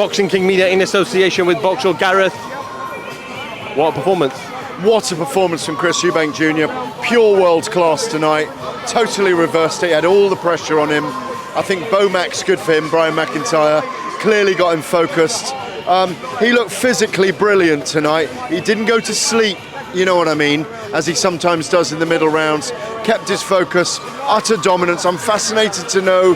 Boxing King Media in association with Boxall. Gareth, what a performance. What a performance from Chris EUBANK Jr. Pure world class tonight. Totally reversed it. He had all the pressure on him. I think BOMAC's good for him, Brian McIntyre. Clearly got him focused. He looked physically brilliant tonight. He didn't go to sleep, you know what I mean, as he sometimes does in the middle rounds. Kept his focus, utter dominance. I'm fascinated to know,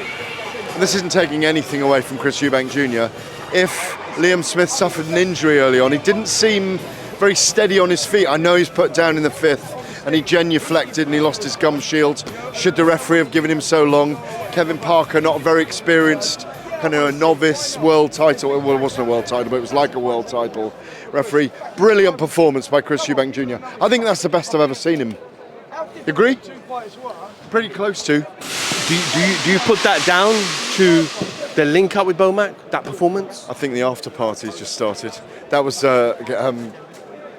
this isn't taking anything away from Chris EUBANK Jr., if Liam Smith suffered an injury early on. He didn't seem very steady on his feet. I know he's put down in the fifth and he genuflected and he lost his gum shield. Should the referee have given him so long? Kevin Parker, not a very experienced, kind of a novice world title. Well, it wasn't a world title, but it was like a world title referee. Brilliant performance by Chris EUBANK Jr. I think that's the best I've ever seen him. You agree? Pretty close to. Do you put that down to the link up with BOMAC, that performance? I think the after party's just started. That was, I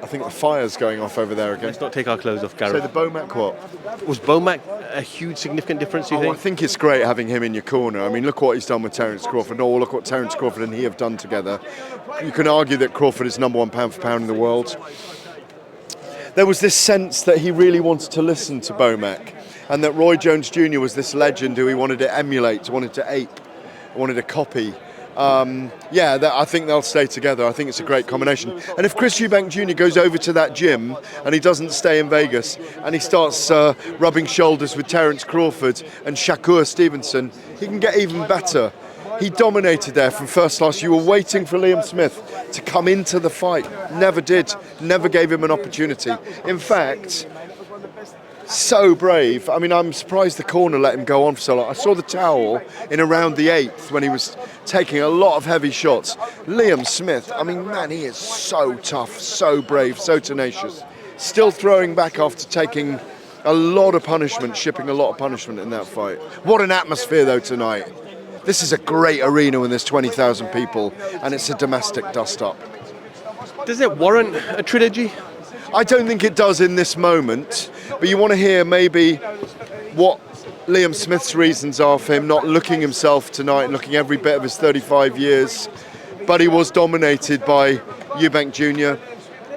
think the fire's going off over there again. Let's not take our clothes off, Gareth. So the BOMAC what? Was BOMAC a huge significant difference, you think? I think it's great having him in your corner. I mean, look what he's done with Terence Crawford. Oh, look what Terence Crawford and he have done together. You can argue that Crawford is #1 pound for pound in the world. There was this sense that he really wanted to listen to BOMAC and that Roy Jones Jr. was this legend who he wanted to emulate, wanted to ape, wanted to copy. I think they'll stay together. I think it's a great combination. And if Chris EUBANK Jr. goes over to that gym and he doesn't stay in Vegas and he starts rubbing shoulders with Terence Crawford and Shakur Stevenson, he can get even better. He dominated there from first class. You were waiting for Liam Smith to come into the fight. Never did. Never gave him an opportunity. In fact, so brave. I mean, I'm surprised the corner let him go on for so long. I saw the towel in around the 8th when he was taking a lot of heavy shots. Liam Smith, I mean, man, he is so tough, so brave, so tenacious. Still throwing back after taking a lot of punishment, shipping a lot of punishment in that fight. What an atmosphere, though, tonight. This is a great arena when there's 20,000 people, and it's a domestic dust-up. Does it warrant a trilogy? I don't think it does in this moment, but you want to hear maybe what Liam Smith's reasons are for him not looking himself tonight, looking every bit of his 35 years, but he was dominated by EUBANK Jr.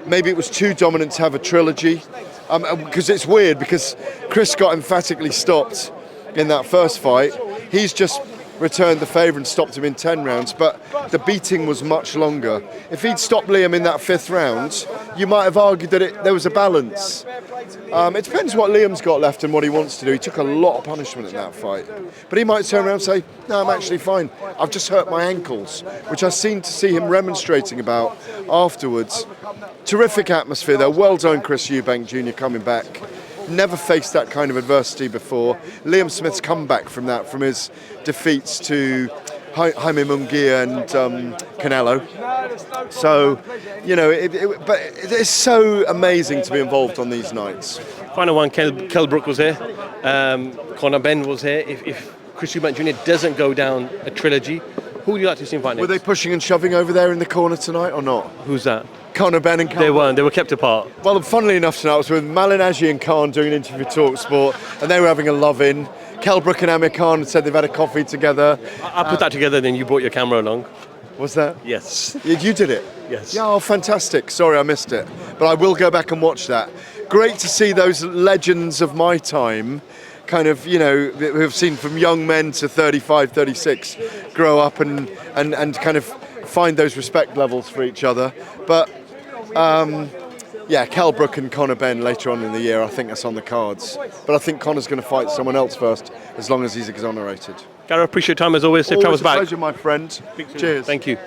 Maybe it was too dominant to have a trilogy, because it's weird, because Chris got emphatically stopped in that first fight. He's just returned the favour and stopped him in 10 rounds, but the beating was much longer. If he'd stopped Liam in that 5th round, you might have argued that there was a balance. It depends what Liam's got left and what he wants to do. He took a lot of punishment in that fight. But he might turn around and say, no, I'm actually fine. I've just hurt my ankles, which I seem to see him remonstrating about afterwards. Terrific atmosphere though. Well done, Chris EUBANK Jr. coming back. Never faced that kind of adversity before. Liam Smith's come back from that, from his defeats to Jaime Munguia and Canelo. So, you know, but it's so amazing to be involved on these nights. Final one, Kell Brook was here, Conor Benn was here. If Chris EUBANK Jr. doesn't go down a trilogy, who would you like to see him fight next? Were they pushing and shoving over there in the corner tonight or not? Who's that? Conor Benn and Khan. They weren't, they were kept apart. Well, funnily enough tonight I was with Malinaji and Khan doing an interview with TalkSport and they were having a love-in. Kell Brook and Amir Khan said they've had a coffee together. I put that together, then you brought your camera along. Was that? Yes. You did it? Yes. Yeah, oh, fantastic. Sorry I missed it. But I will go back and watch that. Great to see those legends of my time, kind of, you know, who have seen from young men to 35, 36, grow up and kind of find those respect levels for each other. But yeah, Kell Brook and Conor Benn later on in the year, I think that's on the cards. But I think Conor's going to fight someone else first, as long as he's exonerated. Gareth, appreciate your time as always. Safe travels back. Always a pleasure, my friend. Cheers. Thank you.